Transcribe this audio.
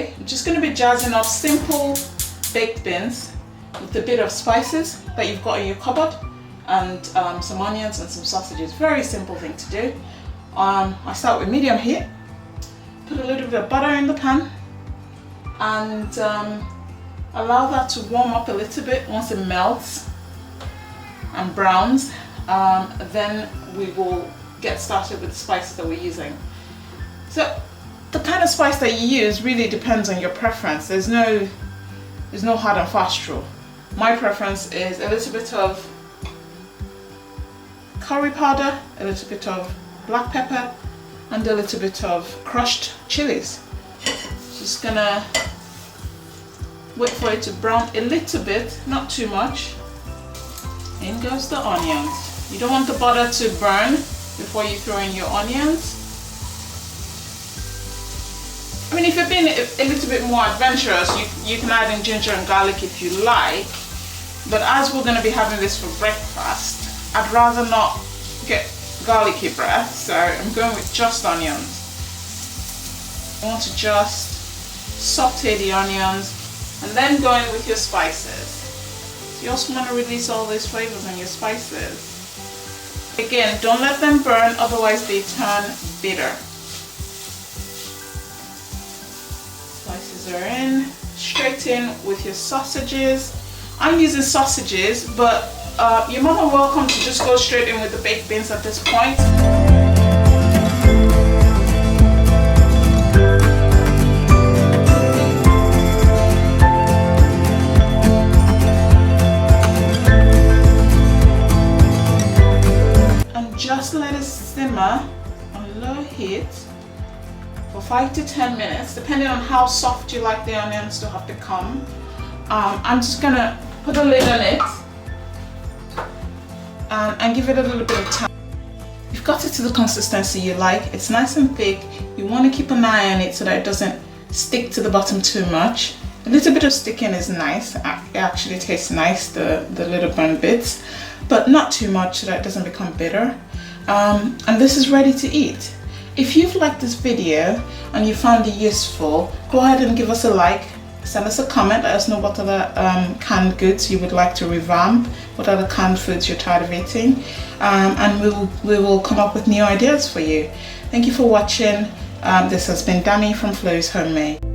today. I'm just going to be jazzing up simple baked beans with a bit of spices that you've got in your cupboard and some onions and some sausages. Very simple thing to do. I start with medium heat, put a little bit of butter in the pan and allow that to warm up a little bit. Once it melts and browns, then we will get started with the spices that we're using. So the kind of spice that you use really depends on your preference. There's no hard and fast rule. My preference is a little bit of curry powder, a little bit of black pepper and a little bit of crushed chilies. Just gonna wait for it to brown a little bit, not too much. In goes the onions. You don't want the butter to burn before you throw in your onions. I mean, if you're being a little bit more adventurous, you can add in ginger and garlic if you like. But as we're going to be having this for breakfast, I'd rather not get garlicky breath, so I'm going with just onions. You want to just saute the onions and then go in with your spices. You also want to release all these flavors in your spices. Again, don't let them burn, otherwise they turn bitter. Spices are in. Straight in with your sausages. I'm using sausages, but you're more than welcome to just go straight in with the baked beans at this point. And just let it simmer on low heat for 5 to 10 minutes, depending on how soft you like the onions to have become. I'm just gonna put a lid on it and give it a little bit of time. You've got it to the consistency you like. It's nice and thick. You want to keep an eye on it so that it doesn't stick to the bottom too much. A little bit of sticking is nice. It actually tastes nice, the little burnt bits, but not too much so that it doesn't become bitter. And this is ready to eat. If you've liked this video and you found it useful, go ahead and give us a like. Send us a comment, let us know what other canned goods you would like to revamp, what other canned foods you're tired of eating, and we will come up with new ideas for you. Thank you for watching. This has been Dami from Flo's Homemade.